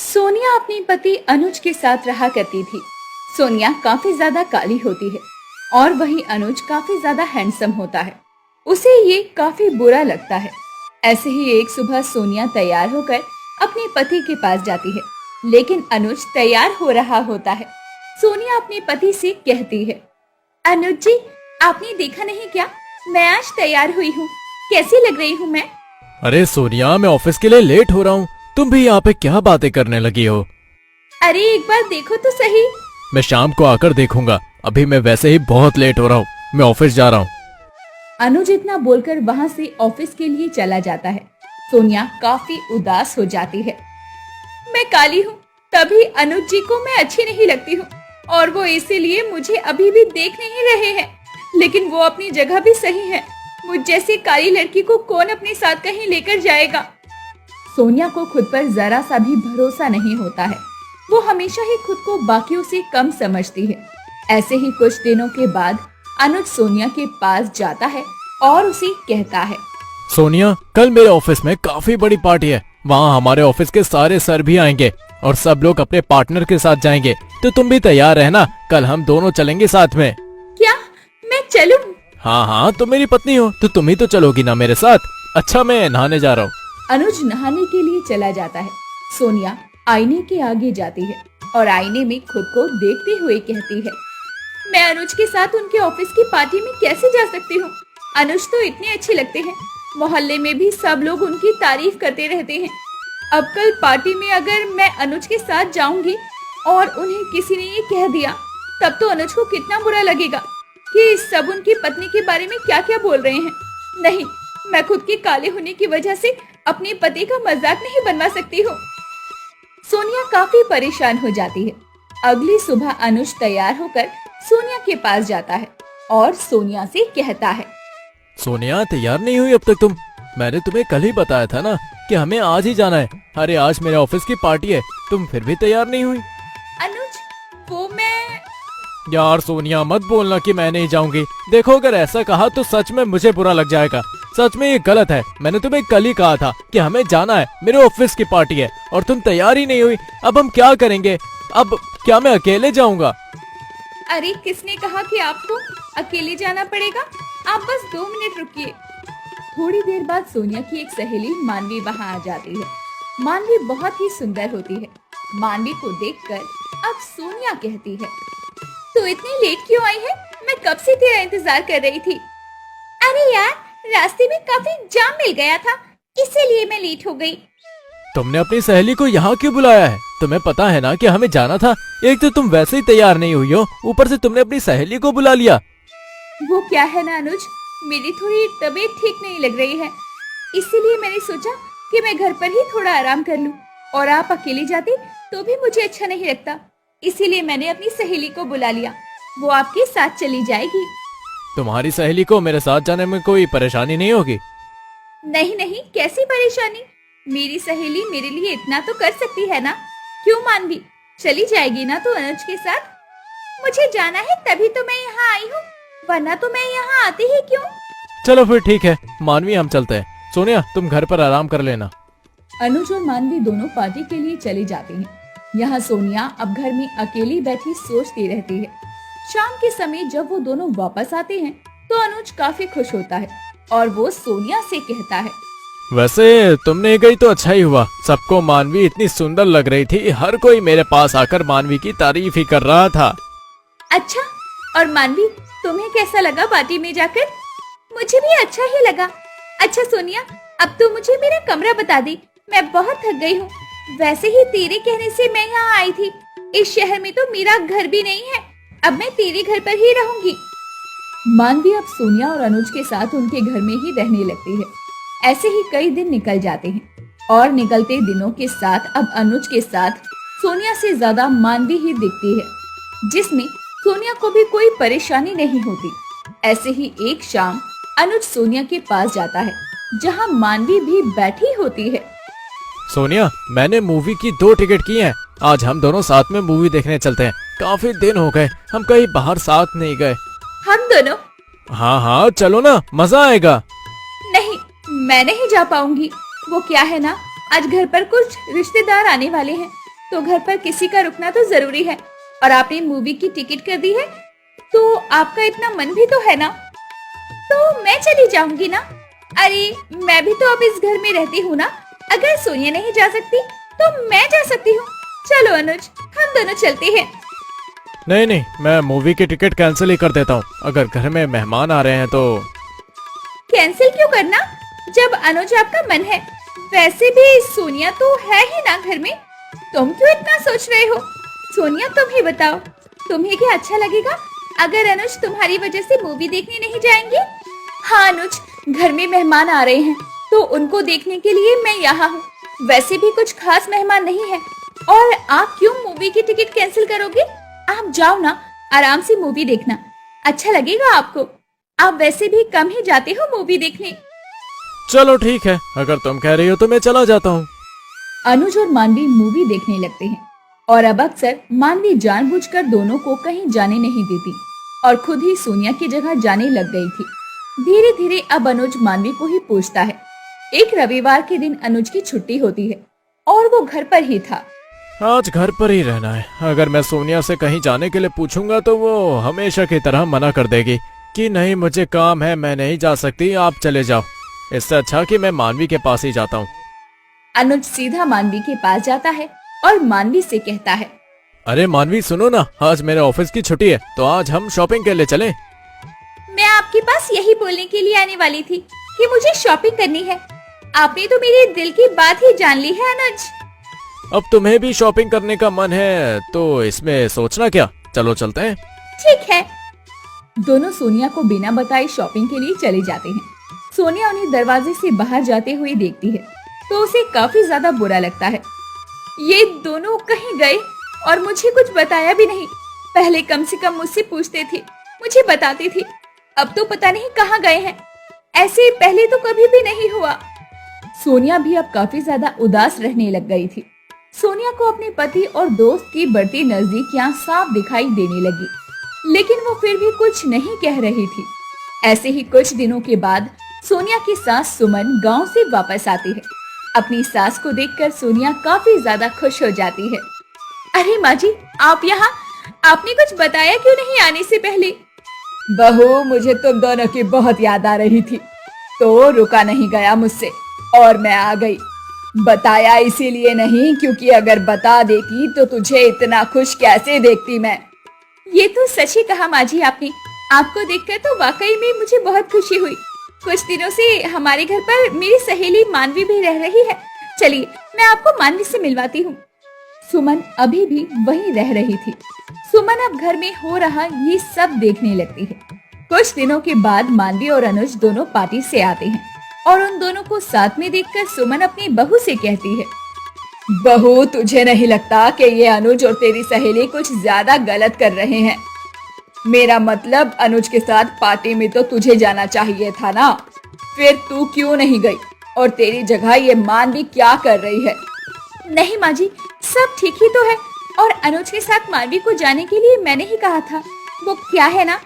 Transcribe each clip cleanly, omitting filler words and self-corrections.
सोनिया अपने पति अनुज के साथ रहा करती थी। सोनिया काफी ज्यादा काली होती है और वहीं अनुज काफी ज्यादा हैंडसम होता है। उसे ये काफी बुरा लगता है। ऐसे ही एक सुबह सोनिया तैयार होकर अपने पति के पास जाती है, लेकिन अनुज तैयार हो रहा होता है। सोनिया अपने पति से कहती है, अनुज जी, आपने देखा नहीं क्या, मैं आज तैयार हुई हूँ, कैसी लग रही हूँ मैं? अरे सोनिया, मैं ऑफिस के लिए लेट हो रहा हूँ। तुम भी यहाँ पे क्या बातें करने लगी हो? अरे एक बार देखो तो सही। मैं शाम को आकर देखूंगा, अभी मैं वैसे ही बहुत लेट हो रहा हूँ, मैं ऑफिस जा रहा हूँ। अनुज इतना बोलकर वहाँ से ऑफिस के लिए चला जाता है। सोनिया काफी उदास हो जाती है। मैं काली हूँ, तभी अनुज जी को मैं अच्छी नहीं लगती हूँ और वो इसीलिए मुझे अभी भी देख नहीं रहे हैं, लेकिन वो अपनी जगह भी सही है। मुझ जैसी काली लड़की को कौन अपने साथ कहीं लेकर जाएगा? सोनिया को खुद पर जरा सा भी भरोसा नहीं होता है। वो हमेशा ही खुद को बाकियों से कम समझती है। ऐसे ही कुछ दिनों के बाद अनुज सोनिया के पास जाता है और उसे कहता है, सोनिया, कल मेरे ऑफिस में काफी बड़ी पार्टी है। वहाँ हमारे ऑफिस के सारे सर भी आएंगे और सब लोग अपने पार्टनर के साथ जाएंगे, तो तुम भी तैयार रहना, कल हम दोनों चलेंगे साथ में। क्या मैं चलूं? हाँ हाँ, तुम मेरी पत्नी हो तो तुम ही तो चलोगी ना मेरे साथ। अच्छा, मैं नहाने जा रहा हूँ। अनुज नहाने के लिए चला जाता है। सोनिया आईने के आगे जाती है और आईने में खुद को देखते हुए कहती है, मैं अनुज के साथ उनके ऑफिस की पार्टी में कैसे जा सकती हूँ? अनुज तो इतने अच्छे लगते हैं, मोहल्ले में भी सब लोग उनकी तारीफ करते रहते हैं। अब कल पार्टी में अगर मैं अनुज के साथ जाऊंगी और उन्हें किसी ने ये कह दिया, तब तो अनुज को कितना बुरा लगेगा कि सब उनकी पत्नी के बारे में क्या क्या बोल रहे हैं। नहीं, मैं खुद के काले होने की वजह से अपने पति का मजाक नहीं बनवा सकती हूँ। सोनिया काफी परेशान हो जाती है। अगली सुबह अनुज तैयार होकर सोनिया के पास जाता है और सोनिया से कहता है, सोनिया, तैयार नहीं हुई अब तक तुम? मैंने तुम्हें कल ही बताया था ना कि हमें आज ही जाना है। अरे आज मेरे ऑफिस की पार्टी है, तुम फिर भी तैयार नहीं हुई? अनुज, वो मैं... यार सोनिया, मत बोलना कि मैं नहीं जाऊंगी। देखो, अगर ऐसा कहा तो सच में मुझे बुरा लग जाएगा। सच में ये गलत है। मैंने तुम्हें कल ही कहा था कि हमें जाना है, मेरे ऑफिस की पार्टी है, और तुम तैयार ही नहीं हुई। अब हम क्या करेंगे? अब क्या मैं अकेले जाऊंगा? अरे किसने कहा कि आपको अकेले जाना पड़ेगा? आप बस 2 मिनट रुकिए। थोड़ी देर बाद सोनिया की एक सहेली मानवी वहाँ आ जाती है। मानवी बहुत ही सुंदर होती है। मानवी को देखकर अब सोनिया कहती है, तू इतनी लेट क्यों आई है? मैं कब से तेरा इंतजार कर रही थी। अरे यार, रास्ते में काफी जाम मिल गया था, इसीलिए मैं लेट हो गई। तुमने अपनी सहेली को यहाँ क्यों बुलाया है? तुम्हें पता है ना कि हमें जाना था। एक तो तुम वैसे ही तैयार नहीं हुई हो, ऊपर से तुमने अपनी सहेली को बुला लिया। वो क्या है ना अनुज, मेरी थोड़ी तबीयत ठीक नहीं लग रही है, इसीलिए मैंने सोचा कि मैं घर पर ही थोड़ा आराम कर लूं, और आप अकेले जाते तो भी मुझे अच्छा नहीं लगता, इसीलिए मैंने अपनी सहेली को बुला लिया। वो आपके साथ चली जाएगी। तुम्हारी सहेली को मेरे साथ जाने में कोई परेशानी नहीं होगी? नहीं नहीं, कैसी परेशानी? मेरी सहेली मेरे लिए इतना तो कर सकती है ना। क्यों मानवी, चली जाएगी ना तो अनुज के साथ? मुझे जाना है तभी तो मैं यहाँ आई हूँ, वरना तो मैं यहाँ आती ही क्यों? चलो फिर ठीक है मानवी, हम चलते हैं। सोनिया, तुम घर पर आराम कर लेना। अनुज और मानवी दोनों पार्टी के लिए चली जाती हैं। यहाँ सोनिया अब घर में अकेली बैठी सोचती रहती है। शाम के समय जब वो दोनों वापस आते हैं तो अनुज काफी खुश होता है और वो सोनिया से कहता है, वैसे तुम नहीं गई तो अच्छा ही हुआ। सबको मानवी इतनी सुंदर लग रही थी, हर कोई मेरे पास आकर मानवी की तारीफ ही कर रहा था। अच्छा, और मानवी, तुम्हें कैसा लगा पार्टी में जाकर? मुझे भी अच्छा ही लगा। अच्छा सोनिया, अब तो मुझे मेरा कमरा बता दे, मैं बहुत थक गई हूँ। वैसे ही तेरे कहने से मैं यहाँ आई थी। इस शहर में तो मेरा घर भी नहीं है, अब मैं तेरे घर पर ही रहूंगी। मानवी अब सोनिया और अनुज के साथ उनके घर में ही रहने लगती है। ऐसे ही कई दिन निकल जाते हैं और निकलते दिनों के साथ अब अनुज के साथ सोनिया से ज्यादा मानवी ही दिखती है, जिसमें सोनिया को भी कोई परेशानी नहीं होती। ऐसे ही एक शाम अनुज सोनिया के पास जाता है, जहां मानवी भी बैठी होती है। सोनिया, मैंने मूवी की 2 टिकट की हैं। आज हम दोनों साथ में मूवी देखने चलते हैं। काफी दिन हो गए हम कहीं बाहर साथ नहीं गए। हम दोनों? हाँ हाँ, चलो ना, मजा आएगा। नहीं, मैं नहीं जा पाऊंगी। वो क्या है ना, आज घर पर कुछ रिश्तेदार आने वाले हैं, तो घर पर किसी का रुकना तो जरूरी है। और आपने मूवी की टिकट कर दी है तो आपका इतना मन भी तो है ना। तो मैं चली जाऊंगी ना। अरे मैं भी तो अब इस घर में रहती हूँ ना। अगर सोनिया नहीं जा सकती तो मैं जा सकती हूँ। चलो अनुज, हम दोनों चलते हैं। नहीं नहीं, मैं मूवी की टिकट कैंसिल ही कर देता हूँ। अगर घर में मेहमान आ रहे हैं तो। कैंसिल क्यों करना जब अनुज आपका मन है। वैसे भी सोनिया तो है ही ना घर में। तुम क्यों इतना सोच रहे हो। सोनिया तुम ही बताओ, तुम्हें क्या अच्छा लगेगा अगर अनुज तुम्हारी वजह से मूवी देखने नहीं जाएंगे। हाँ अनुज, घर में मेहमान आ रहे हैं तो उनको देखने के लिए मैं यहाँ हूँ। वैसे भी कुछ खास मेहमान नहीं है और आप क्यों मूवी की टिकट कैंसिल करोगे। आप जाओ ना, आराम से मूवी देखना, अच्छा लगेगा आपको। आप वैसे भी कम ही जाते हो मूवी देखने। चलो ठीक है, अगर तुम कह रही हो तो मैं चला जाता हूँ। अनुज और मानवी मूवी देखने लगते हैं और अब अक्सर मानवी जानबूझकर दोनों को कहीं जाने नहीं देती और खुद ही सोनिया की जगह जाने लग गई थी। धीरे धीरे अब अनुज मानवी को ही पूछता है। एक रविवार के दिन अनुज की छुट्टी होती है और वो घर पर ही था। आज घर पर ही रहना है। अगर मैं सोनिया से कहीं जाने के लिए पूछूंगा तो वो हमेशा की तरह मना कर देगी कि नहीं मुझे काम है, मैं नहीं जा सकती, आप चले जाओ। इससे अच्छा कि मैं मानवी के पास ही जाता हूँ। अनुज सीधा मानवी के पास जाता है और मानवी से कहता है, अरे मानवी सुनो ना, आज मेरे ऑफिस की छुट्टी है तो आज हम शॉपिंग के लिए चलें। मैं आपके पास यही बोलने के लिए आने वाली थी कि मुझे शॉपिंग करनी है। आपने तो मेरे दिल की बात ही जान ली है अनुज। अब तुम्हें भी शॉपिंग करने का मन है तो इसमें सोचना क्या, चलो चलते हैं। ठीक है। दोनों सोनिया को बिना बताए शॉपिंग के लिए चले जाते हैं। सोनिया उन्हें दरवाजे से बाहर जाते हुए देखती है तो उसे काफी ज्यादा बुरा लगता है। ये दोनों कहीं गए और मुझे कुछ बताया भी नहीं। पहले कम से कम मुझसे पूछते थे, मुझे बताती थी। अब तो पता नहीं कहाँ गए हैं। ऐसे पहले तो कभी भी नहीं हुआ। सोनिया भी अब काफी ज्यादा उदास रहने लग गई थी। सोनिया को अपने पति और दोस्त की बढ़ती नजदीकियां साफ दिखाई देने लगी, लेकिन वो फिर भी कुछ नहीं कह रही थी। ऐसे ही कुछ दिनों के बाद सोनिया की सास सुमन गांव से वापस आती है। अपनी सास को देखकर सोनिया काफी ज्यादा खुश हो जाती है। अरे माँ जी, आप यहाँ, आपने कुछ बताया क्यों नहीं आने से पहले। बहू, मुझे तुम दोनों की बहुत याद आ रही थी तो रुका नहीं गया मुझसे और मैं आ गई। बताया इसीलिए नहीं क्योंकि अगर बता देती तो तुझे इतना खुश कैसे देखती मैं। ये तो सच ही कहा माँ जी आपने। आपको देखकर तो वाकई में मुझे बहुत खुशी हुई। कुछ दिनों से हमारे घर पर मेरी सहेली मानवी भी रह रही है। चलिए मैं आपको मानवी से मिलवाती हूँ। सुमन अभी भी वहीं रह रही थी। सुमन अब घर में हो रहा ये सब देखने लगती है। कुछ दिनों के बाद मानवी और अनुज दोनों पार्टी से आते हैं और उन दोनों को साथ में देखकर सुमन अपनी बहू से कहती है, बहू, तुझे नहीं लगता कि ये अनुज और तेरी सहेली कुछ ज्यादा गलत कर रहे हैं। मेरा मतलब अनुज के साथ पार्टी में तो तुझे जाना चाहिए था ना। फिर तू क्यों नहीं गई और तेरी जगह ये मानवी क्या कर रही है। नहीं माँ जी, सब ठीक ही तो है। और अनुज के साथ मानवी को जाने के लिए मैंने ही कहा था। वो क्या है ना,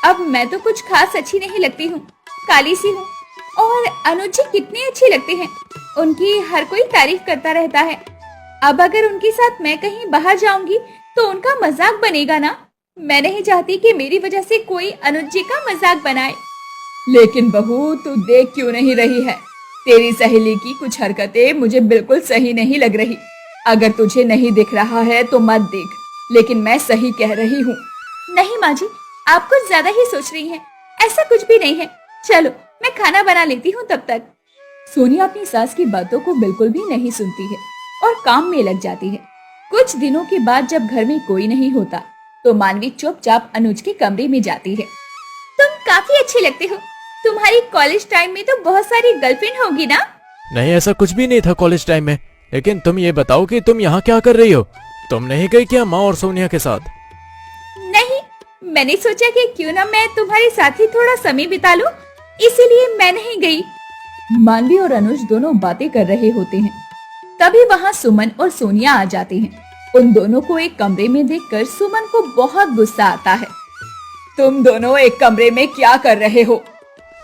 अब मैं तो कुछ खास अच्छी नहीं लगती हूँ, काली सी हूँ। और अनुज जी कितने अच्छे लगते हैं, उनकी हर कोई तारीफ करता रहता है। अब अगर उनके साथ मैं कहीं बाहर जाऊंगी तो उनका मजाक बनेगा ना। मैं नहीं चाहती कि मेरी वजह से कोई अनुज जी का मजाक बनाए। लेकिन बहू, तू देख क्यों नहीं रही है। तेरी सहेली की कुछ हरकतें मुझे बिल्कुल सही नहीं लग रही। अगर तुझे नहीं दिख रहा है तो मत देख, लेकिन मैं सही कह रही हूँ। नहीं माँ जी, आप कुछ ज्यादा ही सोच रही हैं। ऐसा कुछ भी नहीं है। चलो मैं खाना बना लेती हूँ तब तक। सोनिया अपनी सास की बातों को बिल्कुल भी नहीं सुनती है और काम में लग जाती है। कुछ दिनों के बाद जब घर में कोई नहीं होता तो मानवी चुपचाप अनुज के कमरे में जाती है। तुम काफी अच्छे लगते हो। तुम्हारी कॉलेज टाइम में तो बहुत सारी गर्लफ्रेंड होगी ना। नहीं, ऐसा कुछ भी नहीं था कॉलेज टाइम में। लेकिन तुम ये बताओ कि तुम यहाँ क्या कर रही हो। तुम नहीं गई क्या माँ और सोनिया के साथ। नहीं, मैंने सोचा कि क्यों ना मैं तुम्हारे साथ ही थोड़ा समय बिता लूं, इसीलिए मैं नहीं गई। मानवी और अनुज दोनों बातें कर रहे होते हैं। तभी वहाँ सुमन और सोनिया आ जाते हैं। उन दोनों को एक कमरे में देखकर सुमन को बहुत गुस्सा आता है। तुम दोनों एक कमरे में क्या कर रहे हो।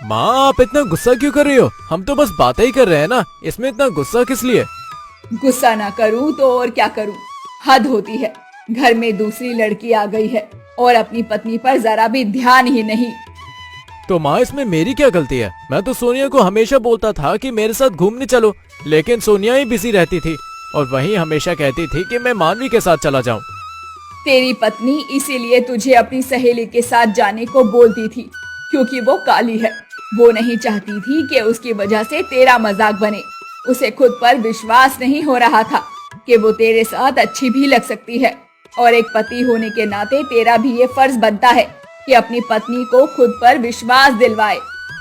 माँ, आप इतना गुस्सा क्यों कर रही हो। हम तो बस बातें ही कर रहे हैं ना, इसमें इतना गुस्सा किस लिए। गुस्सा ना करूं तो और क्या करूं। हद होती है। घर में दूसरी लड़की आ गई है और अपनी पत्नी पर जरा भी ध्यान ही नहीं। तो माँ इसमें मेरी क्या गलती है? मैं तो सोनिया को हमेशा बोलता था कि मेरे साथ घूमने चलो, लेकिन सोनिया ही बिजी रहती थी और वही हमेशा कहती थी कि मैं मानवी के साथ चला जाऊं। तेरी पत्नी इसीलिए तुझे अपनी सहेली के साथ जाने को बोलती थी, क्योंकि वो काली है। वो नहीं चाहती थी कि उसकी वजह से तेरा मजाक बने। उसे खुद पर विश्वास नहीं हो रहा था कि वो तेरे साथ अच्छी भी लग सकती है, और एक पति होने के नाते तेरा भी ये फर्ज बनता है कि अपनी पत्नी को खुद पर विश्वास दिलवाए।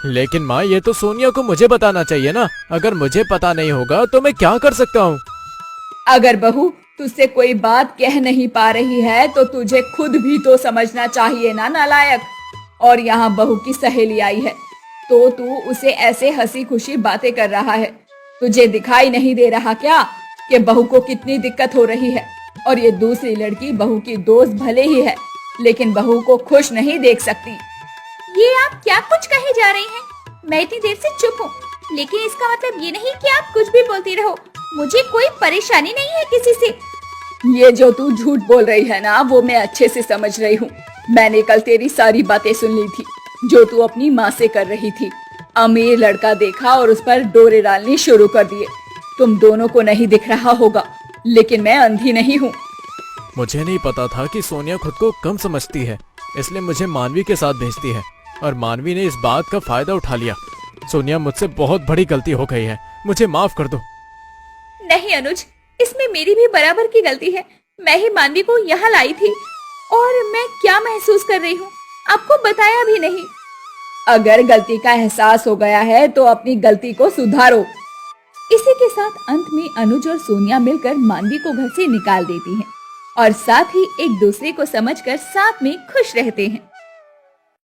लेकिन माँ ये तो सोनिया को मुझे बताना चाहिए ना। अगर मुझे पता नहीं होगा तो मैं क्या कर सकता हूँ? अगर बहू तुझसे कोई बात कह नहीं पा रही है तो तुझे खुद भी तो समझना चाहिए ना नालायक। और यहाँ बहू की सहेली आई है तो तू उसे ऐसे हंसी खुशी बातें कर रहा है। तुझे दिखाई नहीं दे रहा क्या कि बहू को कितनी दिक्कत हो रही है? और ये दूसरी लड़की बहू की दोस्त भले ही है, लेकिन बहू को खुश नहीं देख सकती। ये आप क्या कुछ कहे जा रही हैं? मैं इतनी देर से चुप हूँ, लेकिन इसका मतलब ये नहीं कि आप कुछ भी बोलती रहो। मुझे कोई परेशानी नहीं है किसी से। ये जो तू झूठ बोल रही है ना, वो मैं अच्छे से समझ रही हूँ। मैंने कल तेरी सारी बातें सुन ली थी जो तू अपनी माँ से कर रही थी। अमीर लड़का देखा और उस पर डोरे डालनी शुरू कर दिए। तुम दोनों को नहीं दिख रहा होगा, लेकिन मैं अंधी नहीं हूँ। मुझे नहीं पता था कि सोनिया खुद को कम समझती है, इसलिए मुझे मानवी के साथ भेजती है और मानवी ने इस बात का फायदा उठा लिया। सोनिया मुझसे बहुत बड़ी गलती हो गई है, मुझे माफ कर दो। नहीं अनुज, इसमें मेरी भी बराबर की गलती है। मैं ही मानवी को यहाँ लाई थी और मैं क्या महसूस कर रही हूँ आपको बताया भी नहीं। अगर गलती का एहसास हो गया है तो अपनी गलती को सुधारो। इसी के साथ अंत में अनुज और सोनिया मिलकर मानवी को घर से निकाल देती हैं और साथ ही एक दूसरे को समझकर साथ में खुश रहते हैं।